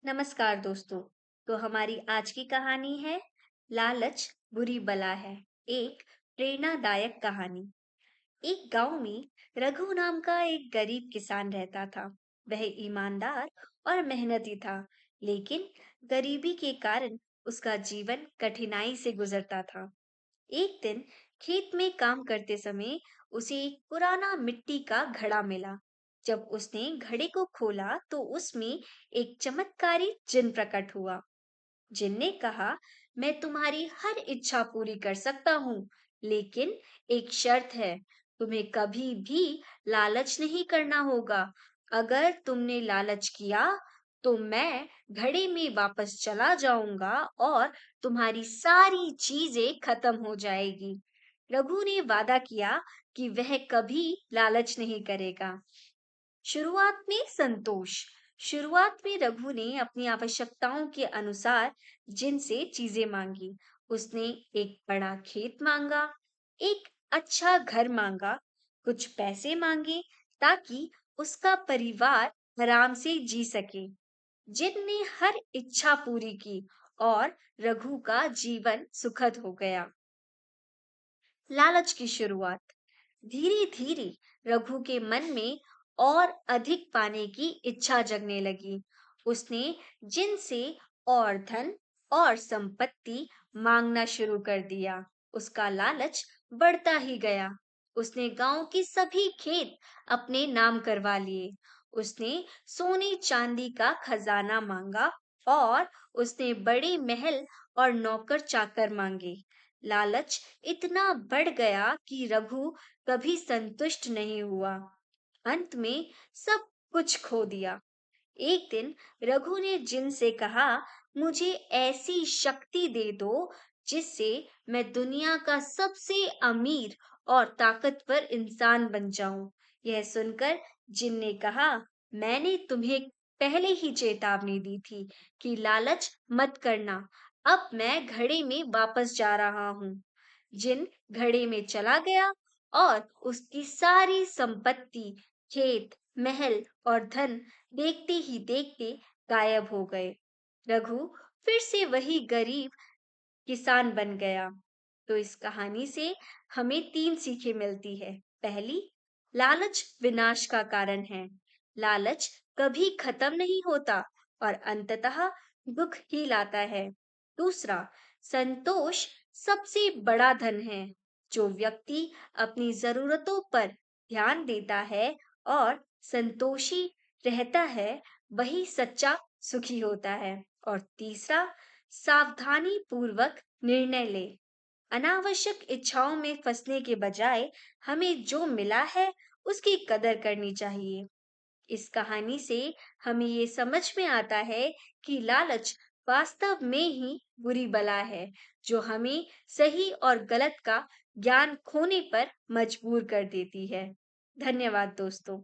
नमस्कार दोस्तों। तो हमारी आज की कहानी है लालच बुरी बला है। एक प्रेरणादायक कहानी। एक गांव में रघु नाम का एक गरीब किसान रहता था। वह ईमानदार और मेहनती था, लेकिन गरीबी के कारण उसका जीवन कठिनाई से गुजरता था। एक दिन खेत में काम करते समय उसे एक पुराना मिट्टी का घड़ा मिला। जब उसने घड़े को खोला तो उसमें एक चमत्कारी जिन प्रकट हुआ। जिन ने कहा, मैं तुम्हारी हर इच्छा पूरी कर सकता हूँ, लेकिन एक शर्त है। तुम्हें कभी भी लालच नहीं करना होगा। अगर तुमने लालच किया तो मैं घड़े में वापस चला जाऊंगा और तुम्हारी सारी चीजें खत्म हो जाएगी। रघु ने वादा किया कि वह कभी लालच नहीं करेगा। शुरुआत में संतोष। शुरुआत में रघु ने अपनी आवश्यकताओं के अनुसार जिनसे चीजें मांगी। उसने एक बड़ा खेत मांगा, एक अच्छा घर मांगा, कुछ पैसे मांगे ताकि उसका परिवार आराम से जी सके। जिनने हर इच्छा पूरी की और रघु का जीवन सुखद हो गया। लालच की शुरुआत। धीरे धीरे रघु के मन में और अधिक पाने की इच्छा जगने लगी। उसने जिनसे और धन और संपत्ति मांगना शुरू कर दिया। उसका लालच बढ़ता ही गया। उसने गांव के सभी खेत अपने नाम करवा लिए। उसने सोने चांदी का खजाना मांगा और उसने बड़े महल और नौकर चाकर मांगे। लालच इतना बढ़ गया कि रघु कभी संतुष्ट नहीं हुआ। अंत में सब कुछ खो दिया। एक दिन रघु ने जिन से कहा, मुझे ऐसी शक्ति दे दो जिससे मैं दुनिया का सबसे अमीर और ताकतवर इंसान बन जाऊं। यह सुनकर जिन ने कहा, मैंने तुम्हें पहले ही चेतावनी दी थी कि लालच मत करना। अब मैं घड़े में वापस जा रहा हूँ। जिन घड़े में चला गया और उसकी सारी संपत्ति, खेत, महल और धन देखते ही देखते गायब हो गए। रघु फिर से वही गरीब किसान बन गया। तो इस कहानी से हमें तीन सीखें मिलती है। पहली, लालच विनाश का कारण है। लालच कभी खत्म नहीं होता और अंततः दुख ही लाता है। दूसरा, संतोष सबसे बड़ा धन है। जो व्यक्ति अपनी जरूरतों पर ध्यान देता है और संतोषी रहता है, वही सच्चा सुखी होता है। और तीसरा, सावधानी पूर्वक निर्णय ले। अनावश्यक इच्छाओं में फंसने के बजाय हमें जो मिला है उसकी कदर करनी चाहिए। इस कहानी से हमें ये समझ में आता है कि लालच वास्तव में ही बुरी बला है, जो हमें सही और गलत का ज्ञान खोने पर मजबूर कर देती है। धन्यवाद दोस्तों।